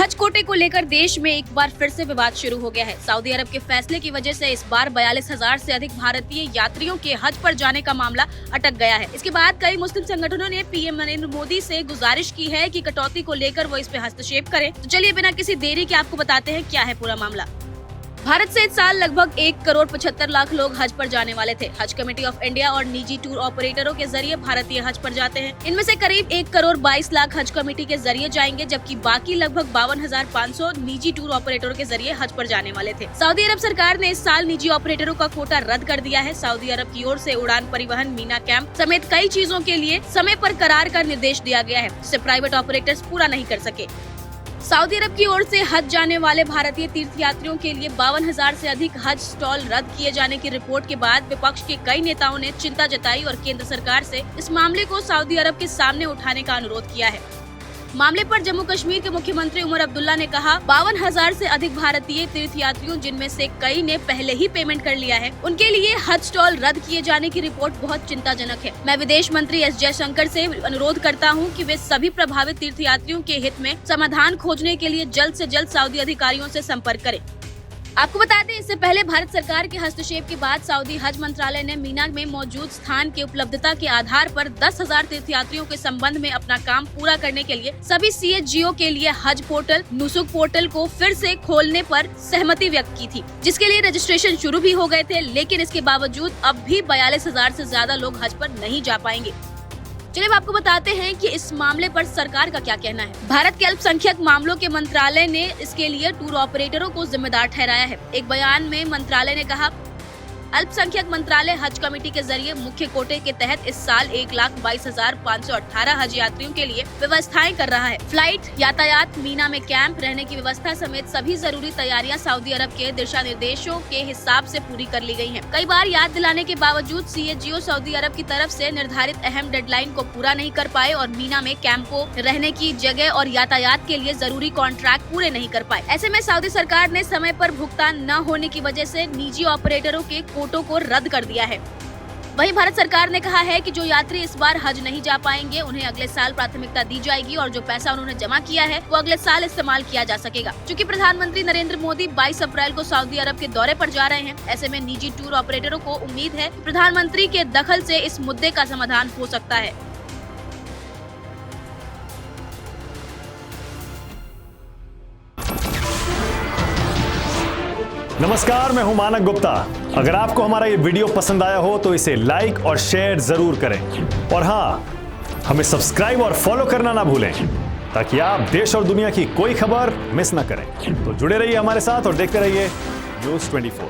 हज कोटे को लेकर देश में एक बार फिर से विवाद शुरू हो गया है। सऊदी अरब के फैसले की वजह से इस बार 42,000 से अधिक भारतीय यात्रियों के हज पर जाने का मामला अटक गया है। इसके बाद कई मुस्लिम संगठनों ने पीएम नरेंद्र मोदी से गुजारिश की है कि कटौती को लेकर वो इस पे हस्तक्षेप करें। तो चलिए बिना किसी देरी के आपको बताते हैं क्या है पूरा मामला। भारत से इस साल लगभग 1,75,00,000 लोग हज पर जाने वाले थे। हज कमेटी ऑफ इंडिया और निजी टूर ऑपरेटरों के जरिए भारतीय हज पर जाते हैं। इनमें से करीब 1,22,00,000 हज कमेटी के जरिए जाएंगे, जबकि बाकी लगभग 52,500 निजी टूर ऑपरेटरों के जरिए हज पर जाने वाले थे। सऊदी अरब सरकार ने इस साल निजी ऑपरेटरों का कोटा रद्द कर दिया है। सऊदी अरब की ओर से उड़ान परिवहन, मीना कैंप समेत कई चीजों के लिए समय पर करार का निर्देश दिया गया है, जिसे प्राइवेट ऑपरेटर्स पूरा नहीं कर सके। सऊदी अरब की ओर से हज जाने वाले भारतीय तीर्थयात्रियों के लिए 52,000 से अधिक हज स्टॉल रद्द किए जाने की रिपोर्ट के बाद विपक्ष के कई नेताओं ने चिंता जताई और केंद्र सरकार से इस मामले को सऊदी अरब के सामने उठाने का अनुरोध किया है। मामले पर जम्मू कश्मीर के मुख्यमंत्री उमर अब्दुल्ला ने कहा, 52,000 से अधिक भारतीय तीर्थयात्रियों, जिनमें से कई ने पहले ही पेमेंट कर लिया है, उनके लिए हज स्टॉल रद्द किए जाने की रिपोर्ट बहुत चिंताजनक है। मैं विदेश मंत्री एस जयशंकर से अनुरोध करता हूं कि वे सभी प्रभावित तीर्थयात्रियों के हित में समाधान खोजने के लिए जल्द से जल्द सऊदी अधिकारियों से संपर्क करें। आपको बता दें, इससे पहले भारत सरकार के हस्तक्षेप के बाद सऊदी हज मंत्रालय ने मीना में मौजूद स्थान की उपलब्धता के आधार पर 10,000 तीर्थयात्रियों के संबंध में अपना काम पूरा करने के लिए सभी CHGO के लिए हज पोर्टल नुसुक पोर्टल को फिर से खोलने पर सहमति व्यक्त की थी, जिसके लिए रजिस्ट्रेशन शुरू भी हो गए थे। लेकिन इसके बावजूद अब भी 42,000 से ज्यादा लोग हज पर नहीं जा पाएंगे। चलिए अब आपको बताते हैं कि इस मामले पर सरकार का क्या कहना है। भारत के अल्पसंख्यक मामलों के मंत्रालय ने इसके लिए टूर ऑपरेटरों को जिम्मेदार ठहराया है। एक बयान में मंत्रालय ने कहा, अल्पसंख्यक मंत्रालय हज कमेटी के जरिए मुख्य कोटे के तहत इस साल 1,22,518 हज यात्रियों के लिए व्यवस्थाएं कर रहा है। फ्लाइट, यातायात, मीना में कैंप, रहने की व्यवस्था समेत सभी जरूरी तैयारियां सऊदी अरब के दिशा निर्देशों के हिसाब से पूरी कर ली गई हैं। कई बार याद दिलाने के बावजूद CHGO सऊदी अरब की तरफ से निर्धारित अहम डेडलाइन को पूरा नहीं कर पाए और मीना में कैंपों, रहने की जगह और यातायात के लिए जरूरी कॉन्ट्रैक्ट पूरे नहीं कर पाए। ऐसे में सऊदी सरकार ने समय पर भुगतान न होने की वजह से निजी ऑपरेटरों के कोटों को रद्द कर दिया है। वहीं भारत सरकार ने कहा है कि जो यात्री इस बार हज नहीं जा पाएंगे, उन्हें अगले साल प्राथमिकता दी जाएगी और जो पैसा उन्होंने जमा किया है वो अगले साल इस्तेमाल किया जा सकेगा। चूँकि प्रधानमंत्री नरेंद्र मोदी 22 अप्रैल को सऊदी अरब के दौरे पर जा रहे हैं, ऐसे में निजी टूर ऑपरेटरों को उम्मीद है कि प्रधानमंत्री के दखल से इस मुद्दे का समाधान हो सकता है। नमस्कार, मैं हूं मानक गुप्ता। अगर आपको हमारा ये वीडियो पसंद आया हो तो इसे लाइक और शेयर जरूर करें और हाँ, हमें सब्सक्राइब और फॉलो करना ना भूलें ताकि आप देश और दुनिया की कोई खबर मिस ना करें। तो जुड़े रहिए हमारे साथ और देखते रहिए News 24।